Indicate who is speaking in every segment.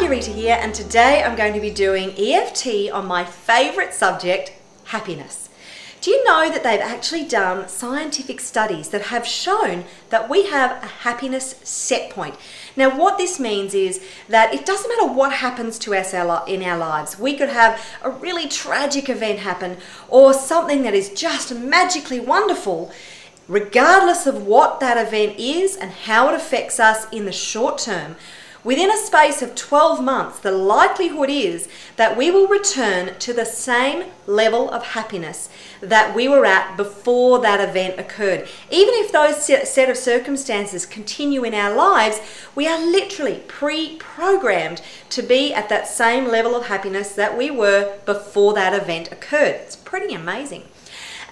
Speaker 1: Margarita here, and today I'm going to be doing EFT on my favourite subject, happiness. Do you know that they've actually done scientific studies that have shown that we have a happiness set point? Now what this means is that it doesn't matter what happens to us in our lives. We could have a really tragic event happen or something that is just magically wonderful. Regardless of what that event is and how it affects us in the short term, within a space of 12 months, the likelihood is that we will return to the same level of happiness that we were at before that event occurred. Even if those set of circumstances continue in our lives, we are literally pre-programmed to be at that same level of happiness that we were before that event occurred. It's pretty amazing.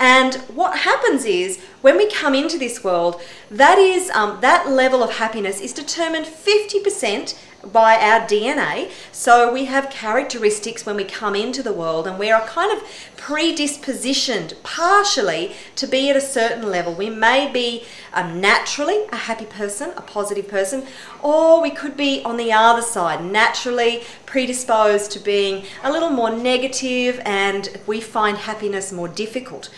Speaker 1: And what happens is, when we come into this world, that level of happiness is determined 50% by our DNA. So we have characteristics when we come into the world, and we are kind of predispositioned partially to be at a certain level. We may be naturally a happy person, a positive person, or we could be on the other side, naturally predisposed to being a little more negative, and we find happiness more difficult.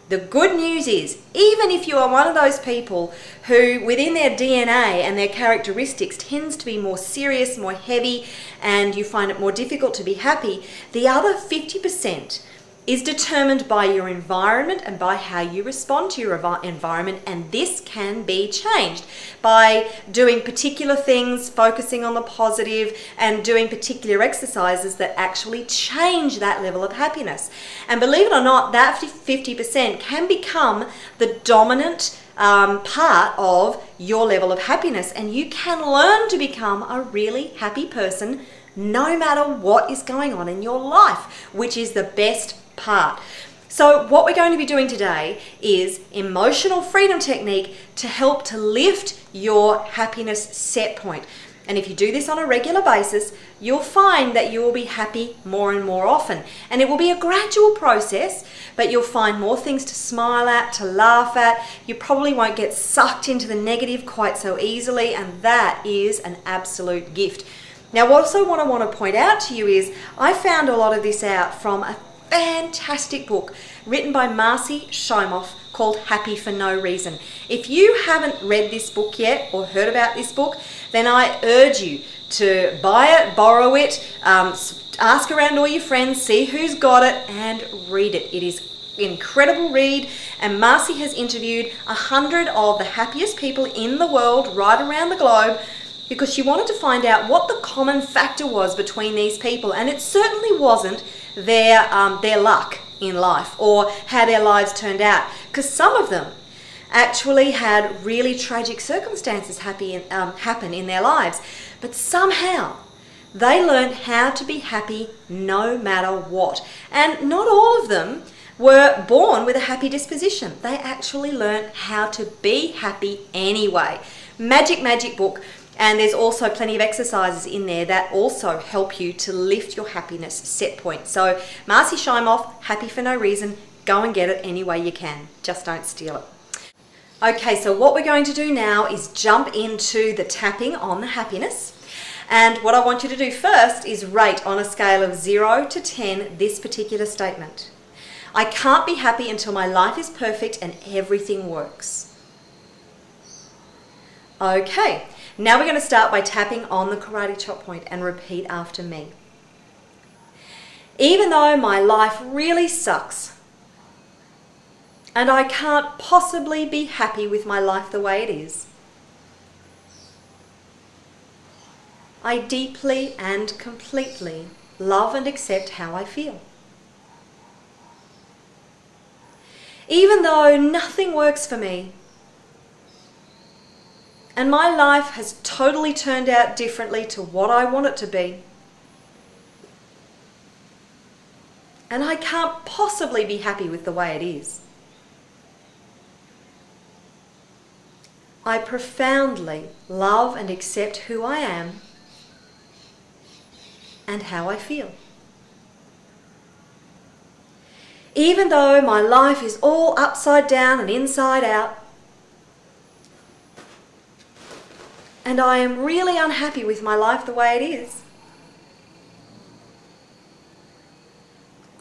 Speaker 1: The good news is, even if you are one of those people who within their DNA and their characteristics tends to be more serious, more heavy, and you find it more difficult to be happy, the other 50% is determined by your environment and by how you respond to your environment, and this can be changed by doing particular things, focusing on the positive, and doing particular exercises that actually change that level of happiness. And believe it or not, that 50% can become the dominant part of your level of happiness, and you can learn to become a really happy person no matter what is going on in your life, which is the best part. So what we're going to be doing today is emotional freedom technique to help to lift your happiness set point. And if you do this on a regular basis, you'll find that you will be happy more and more often. And it will be a gradual process, but you'll find more things to smile at, to laugh at. You probably won't get sucked into the negative quite so easily, and that is an absolute gift. Now, what I want to point out to you is I found a lot of this out from a fantastic book written by Marcy Shimoff called Happy for No Reason. If you haven't read this book yet or heard about this book, then I urge you to buy it, borrow it, ask around all your friends, see who's got it, and read it. It is an incredible read, and Marcy has interviewed 100 of the happiest people in the world right around the globe, because she wanted to find out what the common factor was between these people, and it certainly wasn't their luck in life or how their lives turned out, because some of them actually had really tragic circumstances happen in their lives, but somehow they learned how to be happy no matter what. And not all of them were born with a happy disposition. They actually learned how to be happy anyway. Magic book. And there's also plenty of exercises in there that also help you to lift your happiness set point. So Marcy Shimoff, Happy for No Reason, go and get it any way you can. Just don't steal it. Okay, so what we're going to do now is jump into the tapping on the happiness. And what I want you to do first is rate on a scale of 0 to 10 this particular statement. I can't be happy until my life is perfect and everything works. Okay. Now we're going to start by tapping on the karate chop point and repeat after me. Even though my life really sucks and I can't possibly be happy with my life the way it is, I deeply and completely love and accept how I feel. Even though nothing works for me, and my life has totally turned out differently to what I want it to be, and I can't possibly be happy with the way it is, I profoundly love and accept who I am and how I feel. Even though my life is all upside down and inside out, and I am really unhappy with my life the way it is,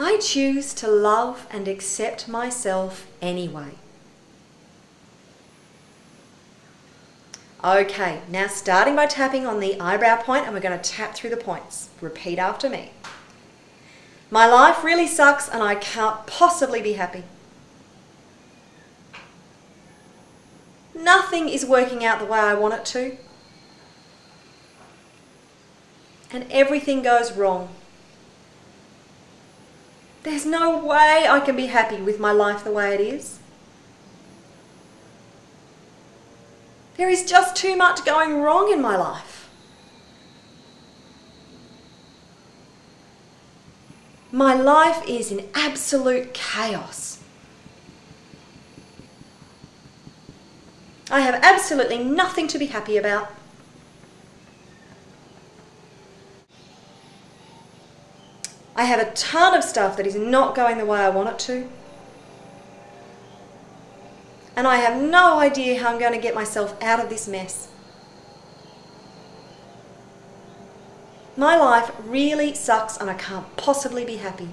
Speaker 1: I choose to love and accept myself anyway. Okay, now starting by tapping on the eyebrow point, and we're going to tap through the points. Repeat after me. My life really sucks and I can't possibly be happy. Nothing is working out the way I want it to. And everything goes wrong. There's no way I can be happy with my life the way it is. There is just too much going wrong in my life. My life is in absolute chaos. I have absolutely nothing to be happy about. I have a ton of stuff that is not going the way I want it to. And I have no idea how I'm going to get myself out of this mess. My life really sucks and I can't possibly be happy.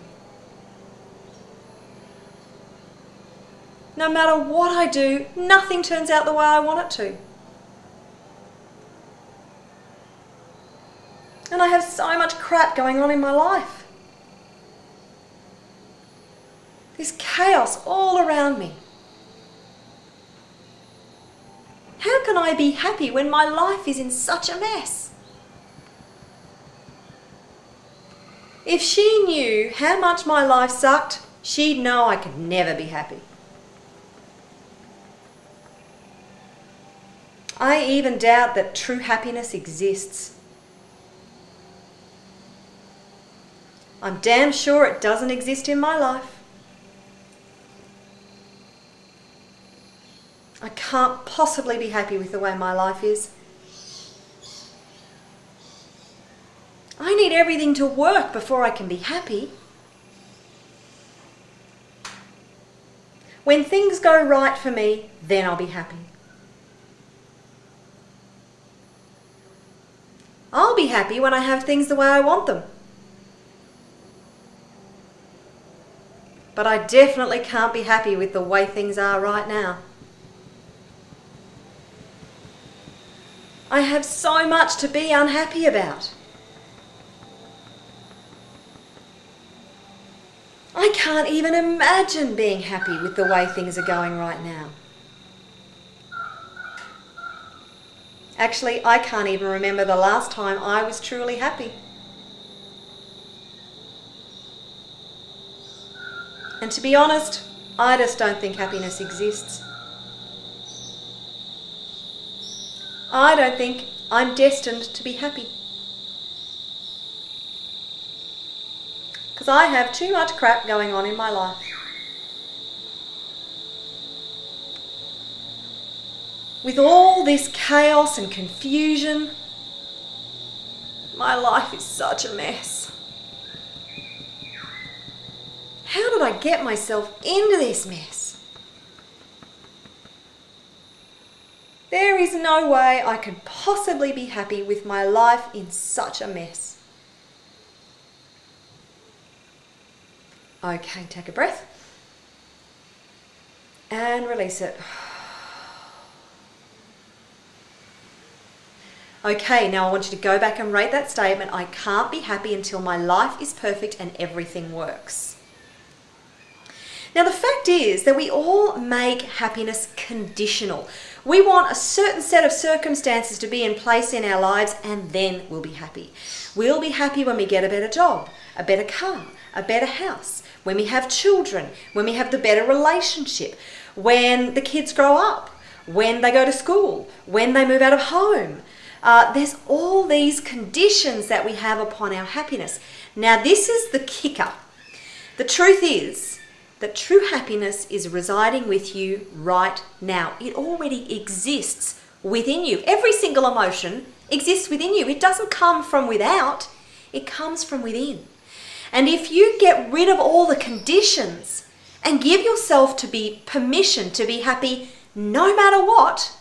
Speaker 1: No matter what I do, nothing turns out the way I want it to. And I have so much crap going on in my life. There's chaos all around me. How can I be happy when my life is in such a mess? If she knew how much my life sucked, she'd know I could never be happy. I even doubt that true happiness exists. I'm damn sure it doesn't exist in my life. I can't possibly be happy with the way my life is. I need everything to work before I can be happy. When things go right for me, then I'll be happy. I'll be happy when I have things the way I want them. But I definitely can't be happy with the way things are right now. I have so much to be unhappy about. I can't even imagine being happy with the way things are going right now. Actually, I can't even remember the last time I was truly happy. And to be honest, I just don't think happiness exists. I don't think I'm destined to be happy. Because I have too much crap going on in my life. With all this chaos and confusion, my life is such a mess. How did I get myself into this mess? There is no way I could possibly be happy with my life in such a mess. Okay, take a breath and release it. Okay, now I want you to go back and rate that statement. I can't be happy until my life is perfect and everything works. Now the fact is that we all make happiness conditional. We want a certain set of circumstances to be in place in our lives and then we'll be happy. We'll be happy when we get a better job, a better car, a better house, when we have children, when we have the better relationship, when the kids grow up, when they go to school, when they move out of home. There's all these conditions that we have upon our happiness. Now this is the kicker. The truth is that true happiness is residing with you right now. It already exists within you. Every single emotion exists within you. It doesn't come from without, it comes from within. And if you get rid of all the conditions and give yourself to be permission to be happy no matter what,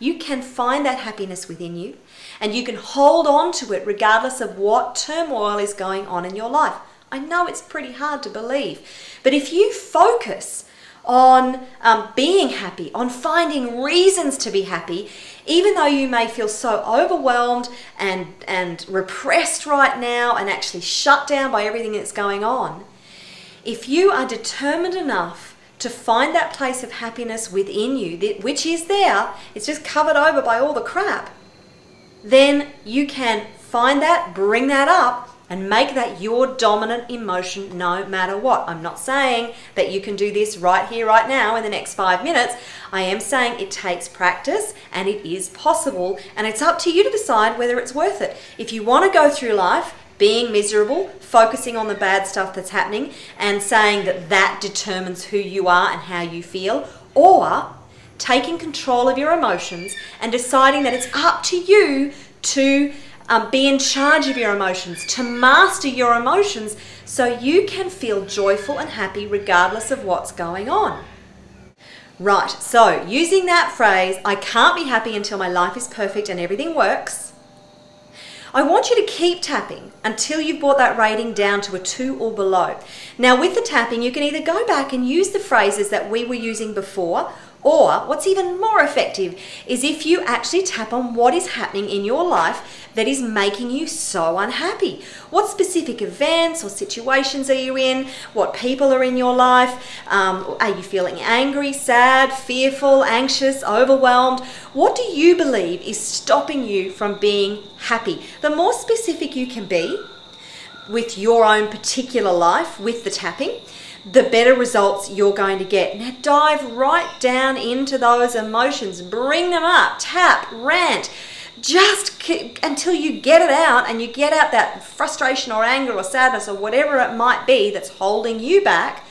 Speaker 1: you can find that happiness within you and you can hold on to it regardless of what turmoil is going on in your life. I know it's pretty hard to believe, but if you focus on being happy, on finding reasons to be happy, even though you may feel so overwhelmed and repressed right now and actually shut down by everything that's going on, if you are determined enough to find that place of happiness within you, which is there, it's just covered over by all the crap, then you can find that, bring that up, and make that your dominant emotion no matter what. I'm not saying that you can do this right here, right now, in the next 5 minutes. I am saying it takes practice and it is possible, and it's up to you to decide whether it's worth it. If you want to go through life being miserable, focusing on the bad stuff that's happening and saying that that determines who you are and how you feel, or taking control of your emotions and deciding that it's up to you to be in charge of your emotions, to master your emotions so you can feel joyful and happy regardless of what's going on. Right, so using that phrase, I can't be happy until my life is perfect and everything works, I want you to keep tapping until you've brought that rating down to a 2 or below. Now with the tapping, you can either go back and use the phrases that we were using before, or what's even more effective is if you actually tap on what is happening in your life that is making you so unhappy. What specific events or situations are you in? What people are in your life? Are you feeling angry, sad, fearful, anxious, overwhelmed? What do you believe is stopping you from being happy? The more specific you can be with your own particular life with the tapping, the better results you're going to get. Now dive right down into those emotions, bring them up, tap, rant, just until you get it out and you get out that frustration or anger or sadness or whatever it might be that's holding you back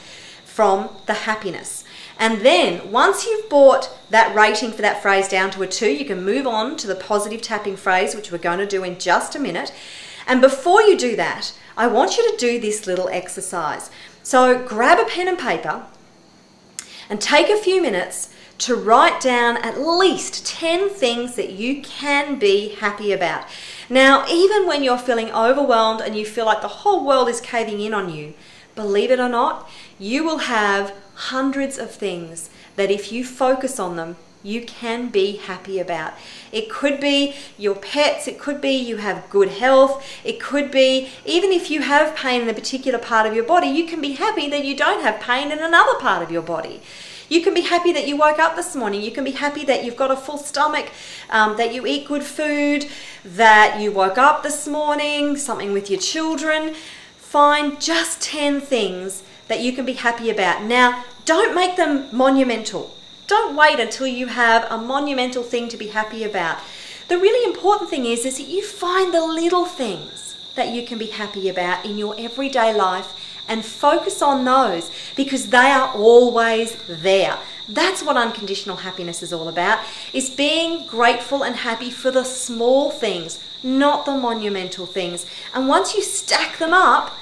Speaker 1: from the happiness. And then once you've brought that rating for that phrase down to a 2, you can move on to the positive tapping phrase, which we're going to do in just a minute. And before you do that, I want you to do this little exercise. So grab a pen and paper and take a few minutes to write down at least 10 things that you can be happy about. Now, even when you're feeling overwhelmed and you feel like the whole world is caving in on you, believe it or not, you will have hundreds of things that if you focus on them, you can be happy about. It could be your pets, it could be you have good health, it could be even if you have pain in a particular part of your body, you can be happy that you don't have pain in another part of your body. You can be happy that you woke up this morning, you can be happy that you've got a full stomach, that you eat good food, that you woke up this morning, something with your children. Find just 10 things that you can be happy about. Now, don't make them monumental. Don't wait until you have a monumental thing to be happy about. The really important thing is that you find the little things that you can be happy about in your everyday life and focus on those because they are always there. That's what unconditional happiness is all about, is being grateful and happy for the small things, not the monumental things. And once you stack them up,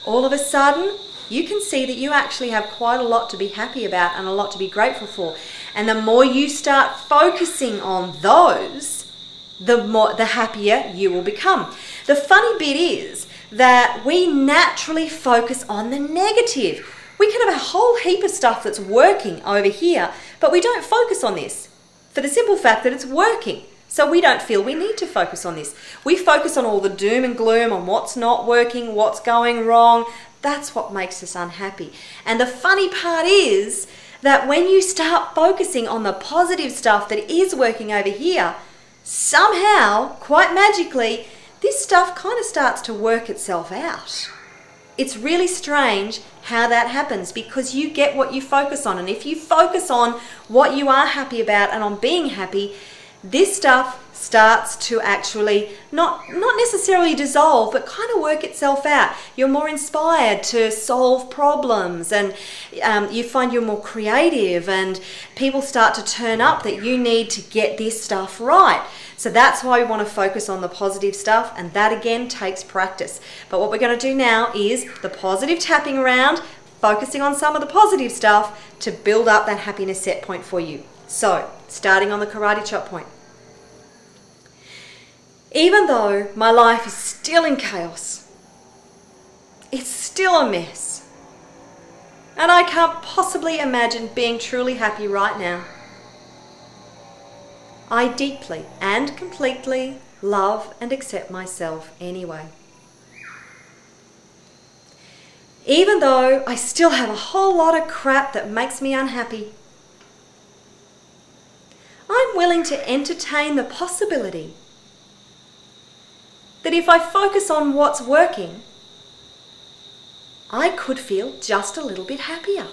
Speaker 1: all of a sudden, you can see that you actually have quite a lot to be happy about and a lot to be grateful for. And the more you start focusing on those, the happier you will become. The funny bit is that we naturally focus on the negative. We can have a whole heap of stuff that's working over here, but we don't focus on this for the simple fact that it's working. So we don't feel we need to focus on this. We focus on all the doom and gloom, on what's not working, what's going wrong. That's what makes us unhappy. And the funny part is that when you start focusing on the positive stuff that is working over here, somehow, quite magically, this stuff kind of starts to work itself out. It's really strange how that happens because you get what you focus on. And if you focus on what you are happy about and on being happy, this stuff starts to actually not necessarily dissolve, but kind of work itself out. You're more inspired to solve problems, and you find you're more creative, and people start to turn up that you need to get this stuff right. So that's why we want to focus on the positive stuff, and that again takes practice. But what we're going to do now is the positive tapping around, focusing on some of the positive stuff to build up that happiness set point for you. So, starting on the karate chop point. Even though my life is still in chaos, it's still a mess. And I can't possibly imagine being truly happy right now. I deeply and completely love and accept myself anyway. Even though I still have a whole lot of crap that makes me unhappy, I'm willing to entertain the possibility that if I focus on what's working, I could feel just a little bit happier.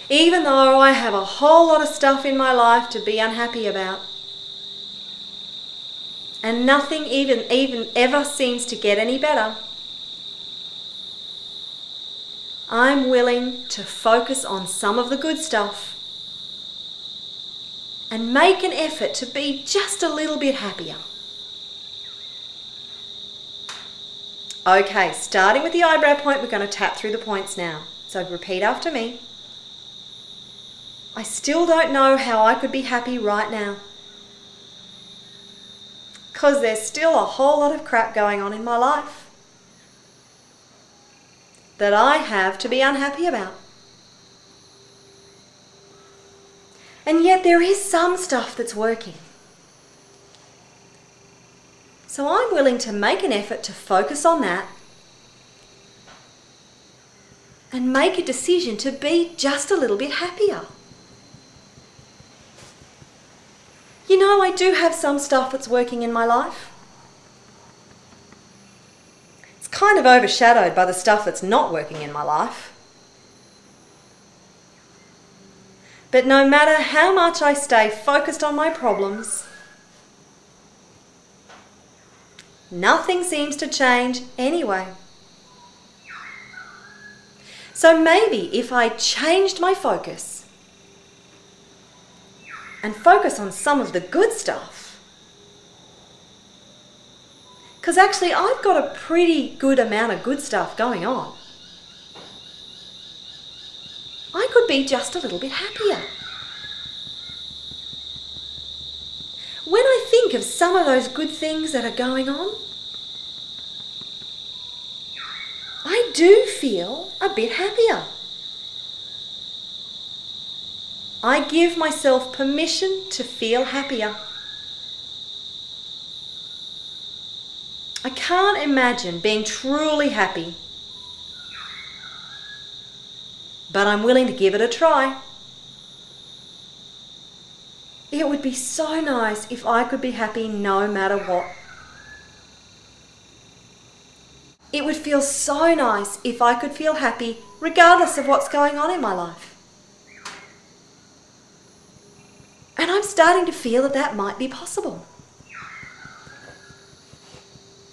Speaker 1: Even though I have a whole lot of stuff in my life to be unhappy about, and nothing even ever seems to get any better, I'm willing to focus on some of the good stuff and make an effort to be just a little bit happier. Okay, starting with the eyebrow point, we're going to tap through the points now. So repeat after me. I still don't know how I could be happy right now, because there's still a whole lot of crap going on in my life that I have to be unhappy about. And yet there is some stuff that's working. So I'm willing to make an effort to focus on that and make a decision to be just a little bit happier. You know, I do have some stuff that's working in my life. It's kind of overshadowed by the stuff that's not working in my life. But no matter how much I stay focused on my problems, nothing seems to change anyway. So maybe if I changed my focus and focus on some of the good stuff, because actually I've got a pretty good amount of good stuff going on, I could be just a little bit happier. When I think of some of those good things that are going on, I do feel a bit happier. I give myself permission to feel happier. I can't imagine being truly happy, but I'm willing to give it a try. It would be so nice if I could be happy no matter what. It would feel so nice if I could feel happy regardless of what's going on in my life. And I'm starting to feel that that might be possible.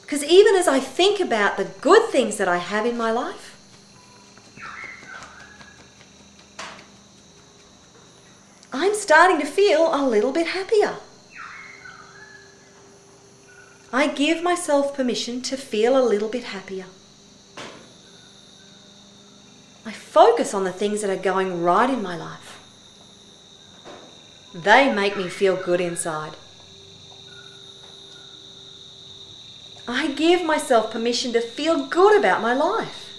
Speaker 1: Because even as I think about the good things that I have in my life, I'm starting to feel a little bit happier. I give myself permission to feel a little bit happier. I focus on the things that are going right in my life. They make me feel good inside. I give myself permission to feel good about my life,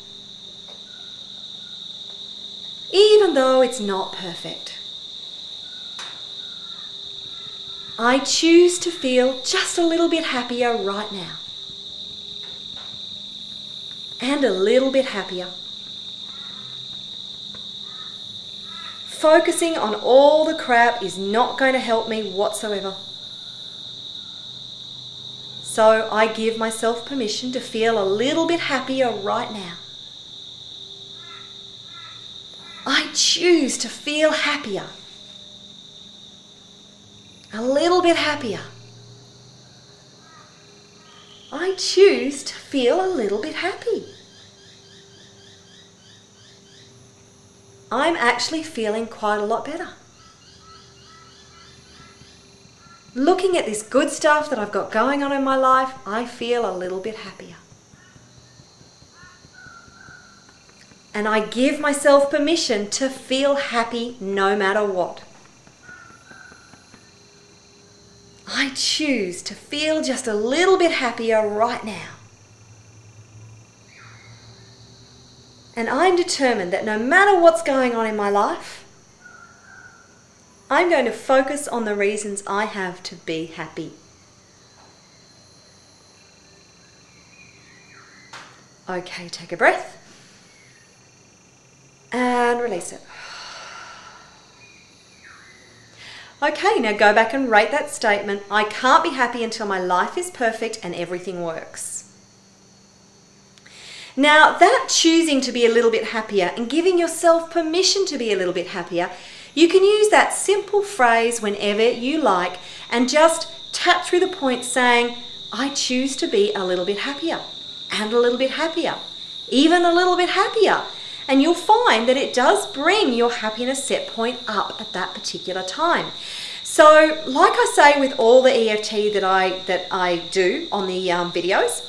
Speaker 1: even though it's not perfect. I choose to feel just a little bit happier right now. And a little bit happier. Focusing on all the crap is not going to help me whatsoever. So I give myself permission to feel a little bit happier right now. I choose to feel happier. A little bit happier. I choose to feel a little bit happy. I'm actually feeling quite a lot better. Looking at this good stuff that I've got going on in my life, I feel a little bit happier. And I give myself permission to feel happy no matter what. I choose to feel just a little bit happier right now. And I'm determined that no matter what's going on in my life, I'm going to focus on the reasons I have to be happy. Okay, take a breath and release it. Okay, now go back and rate that statement. I can't be happy until my life is perfect and everything works. Now, that choosing to be a little bit happier and giving yourself permission to be a little bit happier, you can use that simple phrase whenever you like and just tap through the point saying, I choose to be a little bit happier and a little bit happier, even a little bit happier. And you'll find that it does bring your happiness set point up at that particular time. So, like I say with all the EFT that I do on the videos,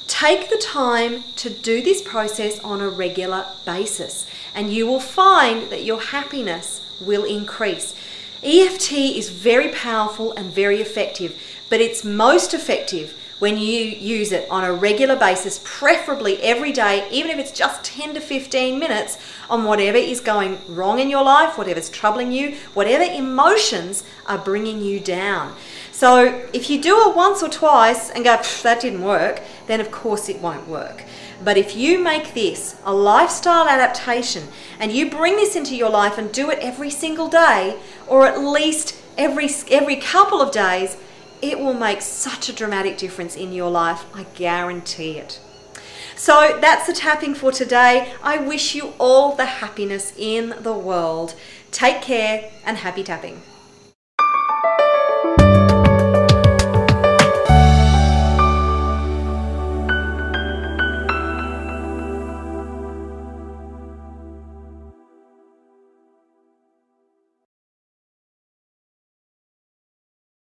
Speaker 1: take the time to do this process on a regular basis, and you will find that your happiness will increase. EFT is very powerful and very effective, but it's most effective when you use it on a regular basis, preferably every day, even if it's just 10 to 15 minutes on whatever is going wrong in your life, whatever's troubling you, whatever emotions are bringing you down. So if you do it once or twice and go, that didn't work, then of course it won't work. But if you make this a lifestyle adaptation and you bring this into your life and do it every single day, or at least every couple of days, it will make such a dramatic difference in your life. I guarantee it. So that's the tapping for today. I wish you all the happiness in the world. Take care and happy tapping.